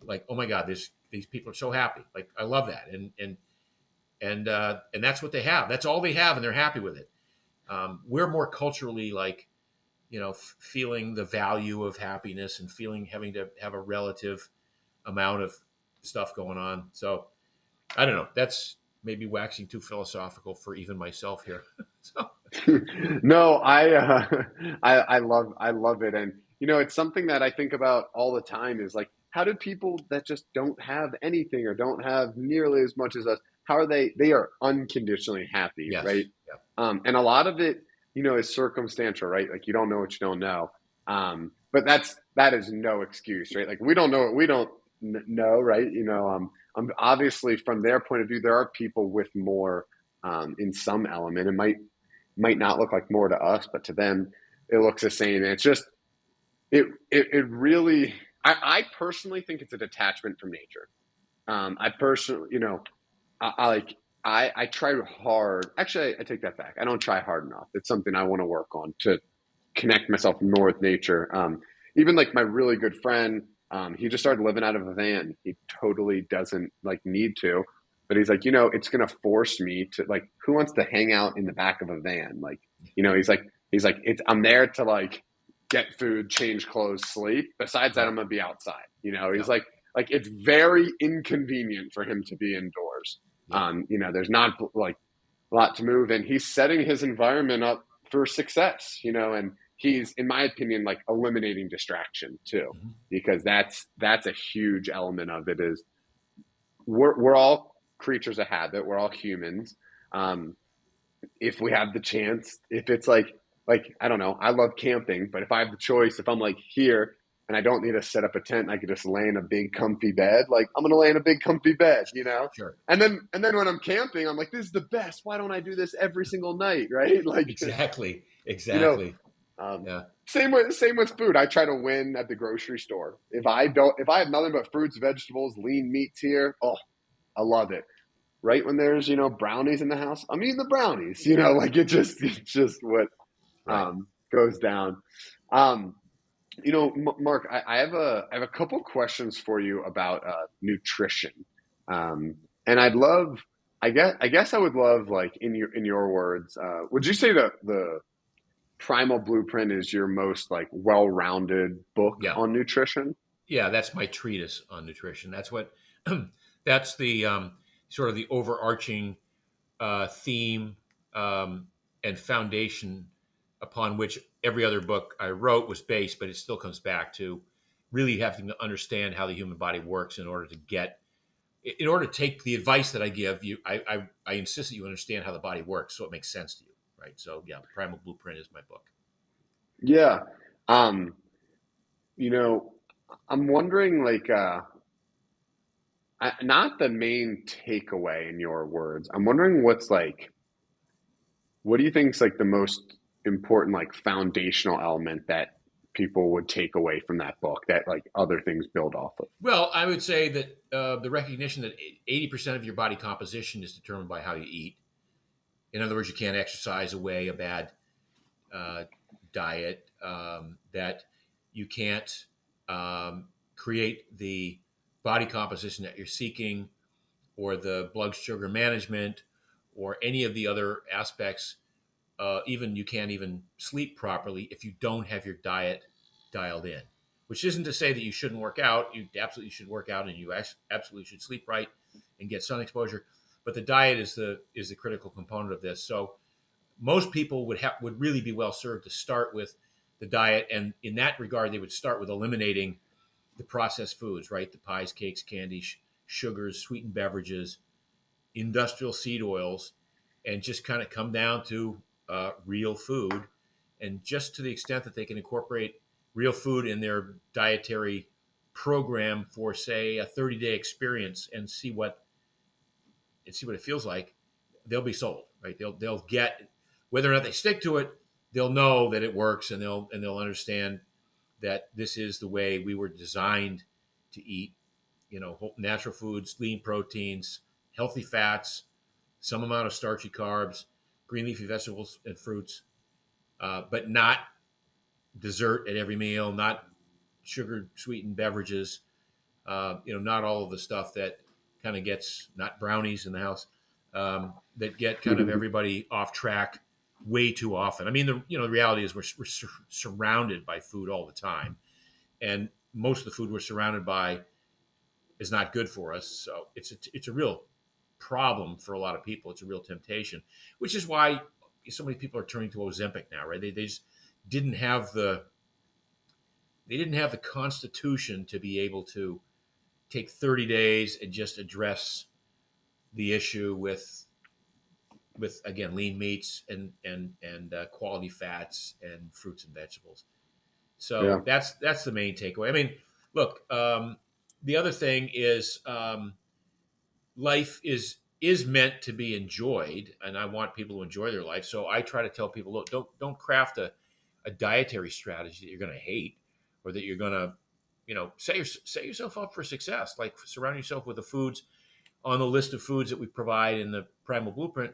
like, oh my God, these people are so happy. Like, I love that, and that's what they have. That's all they have, and they're happy with it. We're more culturally like, feeling the value of happiness and having to have a relative amount of stuff going on. So I don't know. That's maybe waxing too philosophical for even myself here. So No, I love it, and it's something that I think about all the time. Is like, how do people that just don't have anything or don't have nearly as much as us? How are they? They are unconditionally happy, right? yes, yeah, And a lot of it, is circumstantial, right? Like, you don't know what you don't know. But that is no excuse, right? Like, we don't know what we don't know, right? Obviously from their point of view, there are people with more in some element. It might not look like more to us, but to them, it looks the same. And it's just it really. I personally think it's a detachment from nature. I personally, I like I try hard. Actually, I take that back. I don't try hard enough. It's something I want to work on to connect myself more with nature. Even like my really good friend, he just started living out of a van. He totally doesn't like need to, but he's like, it's gonna force me to like. Who wants to hang out in the back of a van? Like, he's like, it's I'm there to like get food, change clothes, sleep. Besides that, yeah, I'm gonna be outside. yeah, He's like it's very inconvenient for him to be indoors. yeah. There's not like a lot to move, and he's setting his environment up for success. And he's, in my opinion, like eliminating distraction too, Mm-hmm. because that's a huge element of it. Is we're all creatures of habit. We're all humans. If we have the chance, if it's like I don't know, I love camping, but if I have the choice, if I'm like here and I don't need to set up a tent, I could just lay in a big comfy bed. Like I'm gonna lay in a big comfy bed, you know. Sure. And then when I'm camping, I'm like, this is the best. Why don't I do this every single night, right? Like, Exactly. you know, Exactly. um, Yeah. same with food. I try to win at the grocery store. If I have nothing but fruits, vegetables, lean meats here, oh, I love it. Right when there's brownies in the house, I'm eating the brownies. Like it's just what Right. goes down. Um, Mark, I have a couple questions for you about nutrition, and I guess I would love, like, in your words, would you say that the Primal Blueprint is your most, like, well-rounded book Yeah. on nutrition? Yeah. That's my treatise on nutrition. That's what, that's the sort of the overarching theme and foundation upon which every other book I wrote was based, but it still comes back to really having to understand how the human body works in order to take the advice that I give you. I insist that you understand how the body works so it makes sense to you, right? So yeah, Primal Blueprint is my book. Yeah. Um, you know, I'm wondering, like, not the main takeaway in your words. I'm wondering what do you think is, like, the most important, like, foundational element that people would take away from that book that, like, other things build off of? Well, I would say that the recognition that 80% of your body composition is determined by how you eat. In other words, you can't exercise away a bad uh, diet, that you can't create the body composition that you're seeking, or the blood sugar management, or any of the other aspects. Even you can't even sleep properly if you don't have your diet dialed in. Which isn't to say that you shouldn't work out. You absolutely should work out, and you absolutely should sleep right and get sun exposure. But the diet is the critical component of this. So most people would really be well served to start with the diet, and in that regard, they would start with eliminating the processed foods, right? The pies, cakes, candy, sugars, sweetened beverages, industrial seed oils, and just kind of come down to real food. And just to the extent that they can incorporate real food in their dietary program for, say, a 30-day experience, and see what it feels like, they'll be sold, right? They'll get, whether or not they stick to it, they'll know that it works, and they'll understand that this is the way we were designed to eat. Natural foods, lean proteins, healthy fats, some amount of starchy carbs, green leafy vegetables and fruits, but not dessert at every meal, not sugar sweetened beverages, not all of the stuff that kind of gets, not brownies in the house, that get kind of everybody off track way too often. I mean, the reality is we're surrounded by food all the time, and most of the food we're surrounded by is not good for us. So it's a real problem for a lot of people. It's a real temptation, which is why so many people are turning to Ozempic now, right? They just didn't have the they didn't have the constitution to be able to take 30 days and just address the issue with again lean meats and quality fats and fruits and vegetables. Yeah. So that's the main takeaway. I mean, look, the other thing is, life is meant to be enjoyed, and I want people to enjoy their life. So I try to tell people, look, don't craft a dietary strategy that you're going to hate, or that you're going to, set yourself up for success. Like, surround yourself with the foods on the list of foods that we provide in the Primal Blueprint.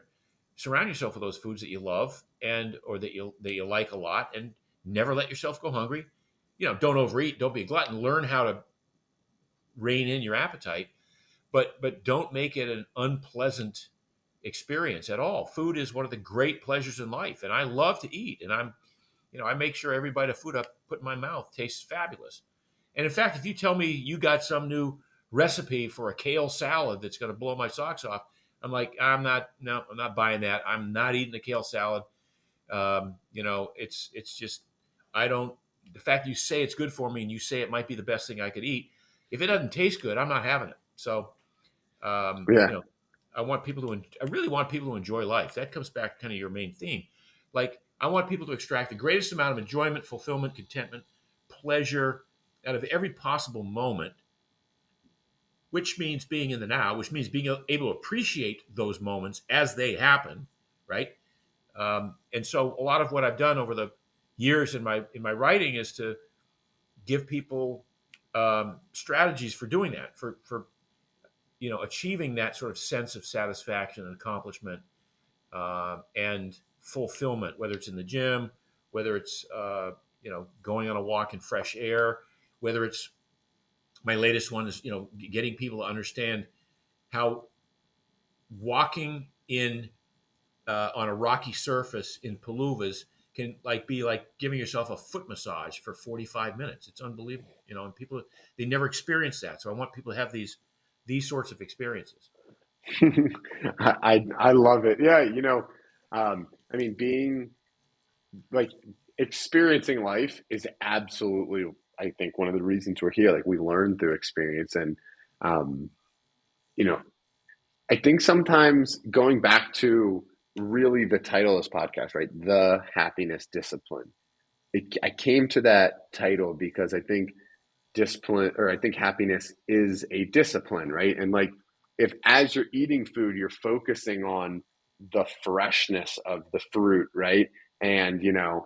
Surround yourself with those foods that you love, and or that you like a lot, and never let yourself go hungry. Don't overeat, don't be a glutton. Learn how to rein in your appetite, but don't make it an unpleasant experience at all. Food is one of the great pleasures in life, and I love to eat, and I make sure every bite of food I put in my mouth tastes fabulous. And in fact, if you tell me you got some new recipe for a kale salad that's going to blow my socks off, I'm like, I'm not buying that. I'm not eating the kale salad. It's just, I don't. The fact you say it's good for me and you say it might be the best thing I could eat, if it doesn't taste good, I'm not having it. So, um, you Yeah. know, I really want people to enjoy life. That comes back to kind of your main theme. Like, I want people to extract the greatest amount of enjoyment, fulfillment, contentment, pleasure out of every possible moment, which means being in the now, which means being able to appreciate those moments as they happen, right? And so a lot of what I've done over the years in my writing is to give people strategies for doing that, for achieving that sort of sense of satisfaction and accomplishment and fulfillment, whether it's in the gym, whether it's going on a walk in fresh air, whether it's my latest one is getting people to understand how walking in on a rocky surface in Peluvas can be like giving yourself a foot massage for 45 minutes. It's unbelievable, and people, they never experience that. So I want people to have these sorts of experiences. I love it. Yeah, I mean, being like experiencing life is absolutely, I think, one of the reasons we're here. Like, we learn through experience, and um, you know, I think sometimes going back to really the title of this podcast, right? The happiness discipline. I came to that title because I think discipline, or I think happiness is a discipline, right? And like, if as you're eating food, you're focusing on the freshness of the fruit, right? And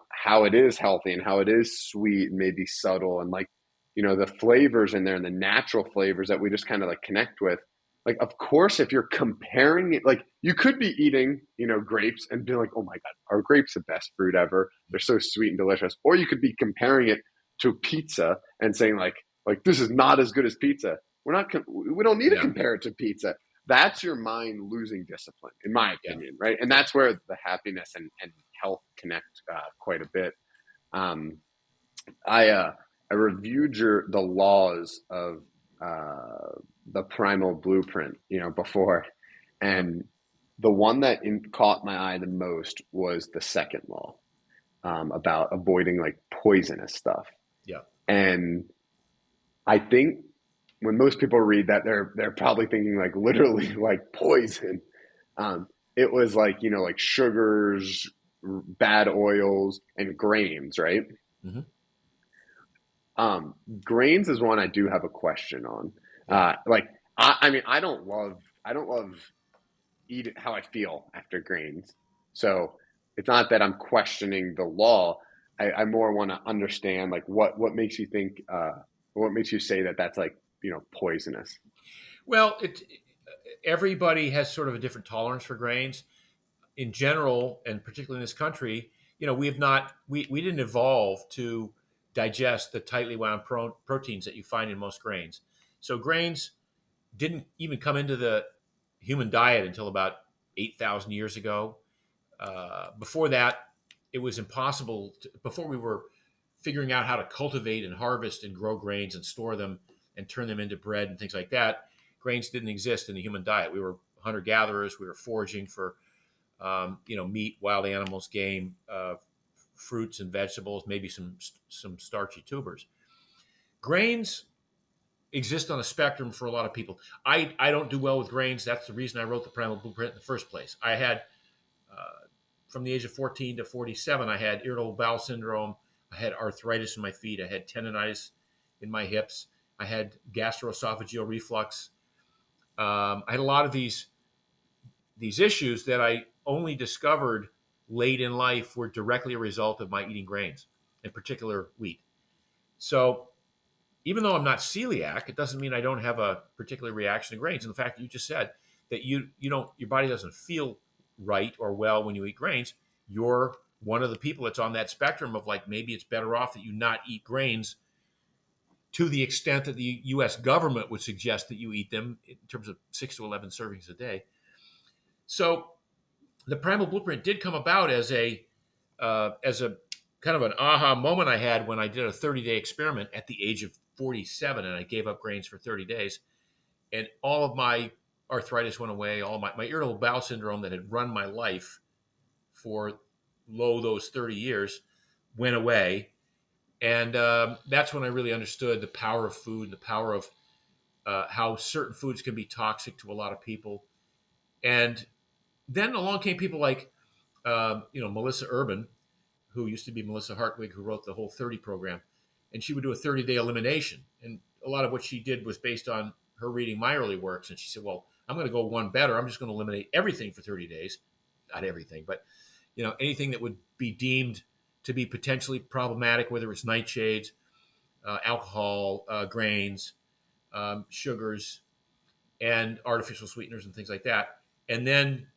how it is healthy and how it is sweet and maybe subtle, and like, the flavors in there and the natural flavors that we just kind of like connect with. Like, of course, if you're comparing it, like, you could be eating, grapes and be like, oh my God, are grapes the best fruit ever? They're so sweet and delicious. Or you could be comparing it to pizza and saying like this is not as good as pizza. We don't need to Yeah, compare it to pizza. That's your mind losing discipline, in my yeah, opinion, right? And yeah. that's where the happiness and health connect quite a bit. Um, I reviewed the laws of the Primal Blueprint, before, Uh-huh. and the one that caught my eye the most was the second law, about avoiding like poisonous stuff. Yeah. And I think when most people read that, they're probably thinking like literally like poison. It was like, like sugars, bad oils, and grains, right? Mm-hmm. Grains is one I do have a question on. Yeah. Like, I mean, I don't love eat how I feel after grains. So it's not that I'm questioning the law. I more want to understand like what makes you think, what makes you say that that's like, poisonous. Well, everybody has sort of a different tolerance for grains. In general, and particularly in this country, we have not we didn't evolve to digest the tightly wound proteins that you find in most grains. So grains didn't even come into the human diet until about 8,000 years ago. Before that, it was impossible. Before we were figuring out how to cultivate and harvest and grow grains and store them and turn them into bread and things like that, grains didn't exist in the human diet. We were hunter gatherers. We were foraging for meat, wild animals, game, fruits and vegetables, maybe some starchy tubers. Grains exist on a spectrum for a lot of people. I don't do well with grains. That's the reason I wrote the Primal Blueprint in the first place. I had from the age of 14 to 47, I had irritable bowel syndrome. I had arthritis in my feet. I had tendonitis in my hips. I had gastroesophageal reflux. I had a lot of these issues that I only discovered late in life were directly a result of my eating grains, in particular wheat. So even though I'm not celiac, it doesn't mean I don't have a particular reaction to grains. And the fact that you just said that you don't your body doesn't feel right or well when you eat grains, you're one of the people that's on that spectrum of like maybe it's better off that you not eat grains to the extent that the U.S. government would suggest that you eat them in terms of 6 to 11 servings a day. So the Primal Blueprint did come about as a kind of an aha moment I had when I did a 30-day experiment at the age of 47, and I gave up grains for 30 days, and all of my arthritis went away. All my irritable bowel syndrome that had run my life for those 30 years went away, and that's when I really understood the power of food, the power of how certain foods can be toxic to a lot of people, And then along came people like, Melissa Urban, who used to be Melissa Hartwig, who wrote the whole 30 program. And she would do a 30-day elimination. And a lot of what she did was based on her reading my early works. And she said, well, I'm going to go one better. I'm just going to eliminate everything for 30 days. Not everything, but anything that would be deemed to be potentially problematic, whether it's nightshades, alcohol, grains, sugars, and artificial sweeteners and things like that. And then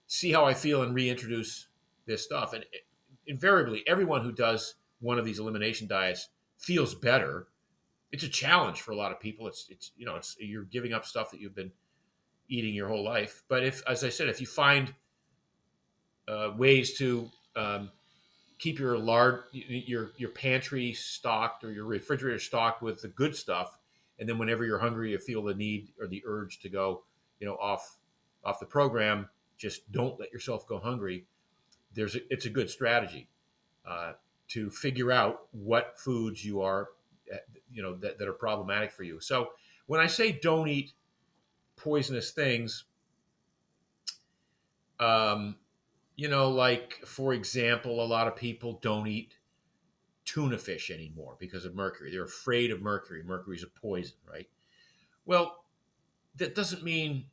see how I feel and reintroduce this stuff. And invariably, everyone who does one of these elimination diets feels better. It's a challenge for a lot of people. It's you're giving up stuff that you've been eating your whole life. But as I said, if you find ways to keep your pantry stocked or your refrigerator stocked with the good stuff, and then whenever you're hungry, you feel the need or the urge to go, off the program, just don't let yourself go hungry. It's a good strategy to figure out what foods you are, that are problematic for you. So when I say don't eat poisonous things, like for example, a lot of people don't eat tuna fish anymore because of mercury. They're afraid of mercury. Mercury is a poison, right? Well, that doesn't mean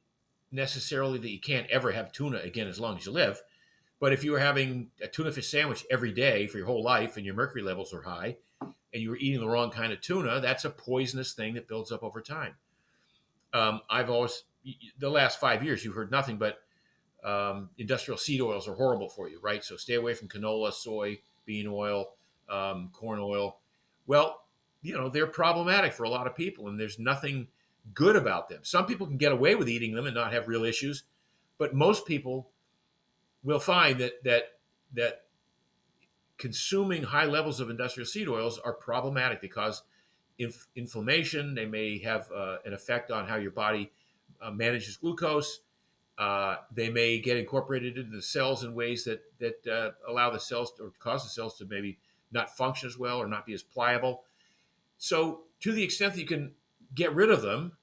necessarily that you can't ever have tuna again as long as you live. But if you were having a tuna fish sandwich every day for your whole life and your mercury levels are high and you were eating the wrong kind of tuna, that's a poisonous thing that builds up over time. I've always, the last 5 years, you've heard nothing but industrial seed oils are horrible for you, right? So stay away from canola, soy, bean oil, corn oil. Well, they're problematic for a lot of people, and there's nothing good about them. Some people can get away with eating them and not have real issues, but most people will find that consuming high levels of industrial seed oils are problematic because inflammation. They may have an effect on how your body manages glucose. They may get incorporated into the cells in ways that allow the cells or cause the cells to maybe not function as well or not be as pliable. So to the extent that you can get rid of them,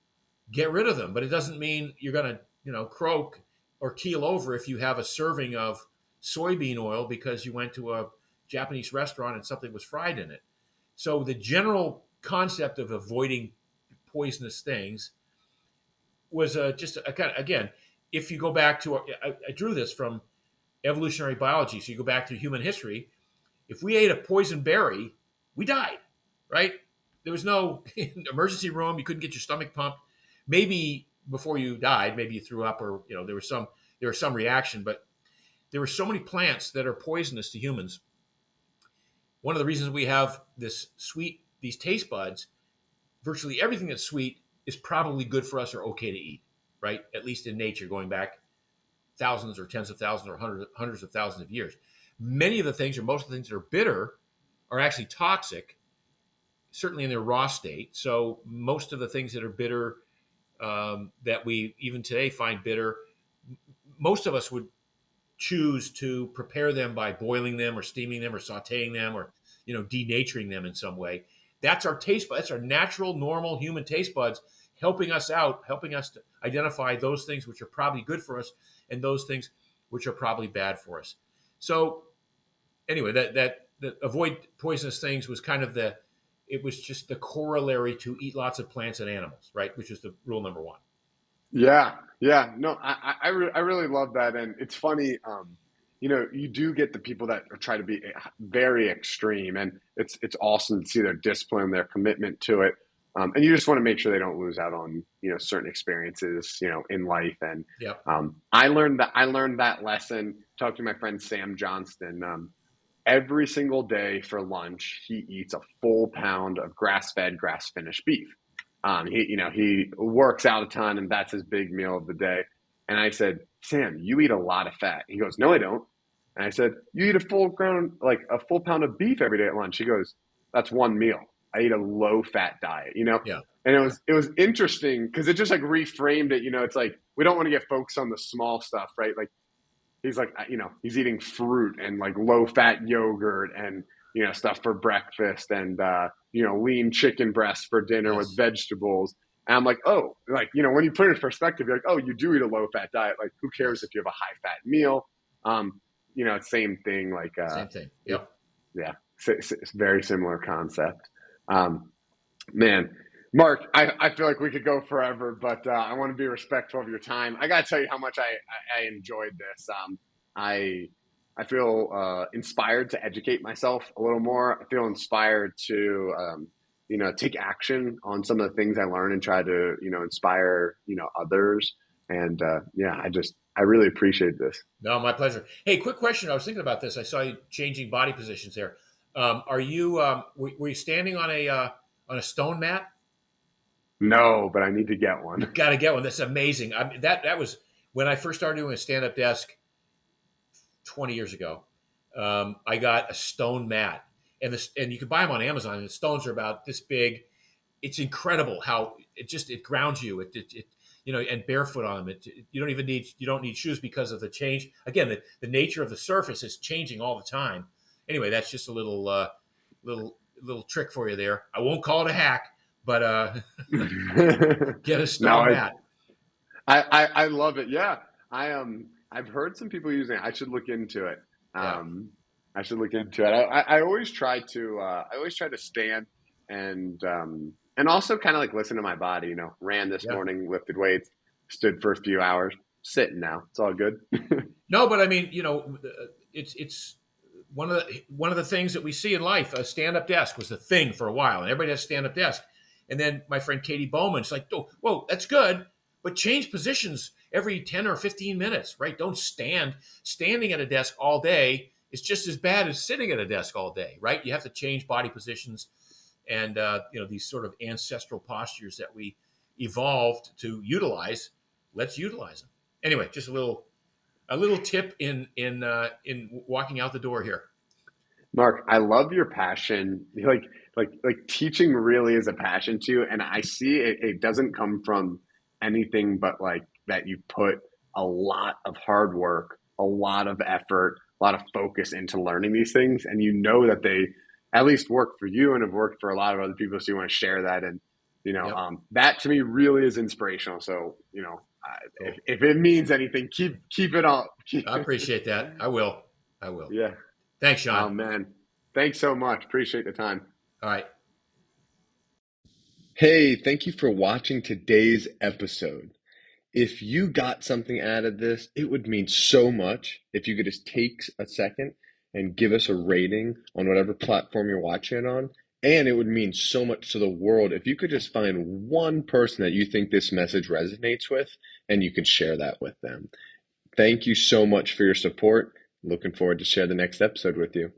get rid of them. But it doesn't mean you're going to, croak or keel over if you have a serving of soybean oil because you went to a Japanese restaurant and something was fried in it. So the general concept of avoiding poisonous things was just a kind of, again, if you go back to, I drew this from evolutionary biology. So you go back to human history. If we ate a poison berry, we died, right? There was no emergency room. You couldn't get your stomach pumped. Maybe before you died, maybe you threw up or, there was some reaction, but there were so many plants that are poisonous to humans. One of the reasons we have these taste buds, virtually everything that's sweet is probably good for us or okay to eat, right? At least in nature, going back thousands or tens of thousands or hundreds of thousands of years. Many of the things or most of the things that are bitter are actually toxic, certainly in their raw state. So most of the things that are bitter that we even today find bitter, most of us would choose to prepare them by boiling them or steaming them or sauteing them or denaturing them in some way. That's our taste buds. That's our natural, normal human taste buds helping us out, helping us to identify those things which are probably good for us and those things which are probably bad for us. So anyway, that avoid poisonous things was kind of it was just the corollary to eat lots of plants and animals, right? Which is the rule number one. Yeah, yeah. No, I really love that. And it's funny, you do get the people that try to be very extreme, and it's awesome to see their discipline, their commitment to it. And you just want to make sure they don't lose out on, certain experiences, in life. And Yep. I learned that lesson, talking to my friend Sam Johnston. Every single day for lunch, he eats a full pound of grass-fed, grass-finished beef. He works out a ton, and that's his big meal of the day. And I said, Sam, you eat a lot of fat. He goes, no, I don't. And I said, you eat a full pound of beef every day at lunch. He goes, that's one meal. I eat a low fat diet, Yeah. And it was interesting because it just like reframed it. It's like we don't want to get focused on the small stuff, right? Like he's like, he's eating fruit and like low fat yogurt and, stuff for breakfast and, lean chicken breast for dinner with Yes. vegetables. And I'm like, oh, like, when you put it in perspective, you're like, oh, you do eat a low fat diet. Like, who cares Yes. if you have a high fat meal? Same thing. Like, Same thing. it, Yep. yeah, it's very similar concept. Um, Man, Mark, I feel like we could go forever, but I want to be respectful of your time. I got to tell you how much I enjoyed this. I I feel inspired to educate myself a little more. I feel inspired to take action on some of the things I learn and try to inspire others. And I really appreciate this. No, my pleasure. Hey, quick question. I was thinking about this. I saw you changing body positions there. Are you were you standing on a stone mat? No, but I need to get You one. got to get one. That's amazing. I mean, that was when I first started doing a stand up desk 20 years ago. I got a stone mat, and you can buy them on Amazon. And the stones are about this big. It's incredible how it grounds you. And barefoot on them. You don't need shoes because of the change. Again, the nature of the surface is changing all the time. Anyway, that's just a little trick for you there. I won't call it a hack, but get a No, stone mat. I love it. Yeah, I've heard some people using it. I should look into it. Yeah, I should look into it. I always try to stand and also kind of like listen to my body. Ran this yeah. morning, lifted weights, stood for a few hours, sitting now. It's all good. No, but I mean, it's one of the things that we see in life. A stand up desk was the thing for a while, and everybody has a stand up desk. And then my friend Katie Bowman's like, "Oh, whoa, that's good, but change positions every 10 or 15 minutes, right? Don't stand. Standing at a desk all day is just as bad as sitting at a desk all day, right? You have to change body positions, and these sort of ancestral postures that we evolved to utilize. Let's utilize them. Anyway, just a little tip in walking out the door here. Mark, I love your passion. Like teaching really is a passion too, and I see it. It doesn't come from anything but like that. You put a lot of hard work, a lot of effort, a lot of focus into learning these things, and you know that they at least work for you and have worked for a lot of other people. So you want to share that, and Yep. that to me really is inspirational. So Cool. if it means anything, keep it up. I appreciate that. I will. I will. Yeah. Thanks, Sean. Oh man. Thanks so much. Appreciate the time. All right. Hey, thank you for watching today's episode. If you got something out of this, it would mean so much if you could just take a second and give us a rating on whatever platform you're watching it on. And it would mean so much to the world if you could just find one person that you think this message resonates with and you can share that with them. Thank you so much for your support. Looking forward to share the next episode with you.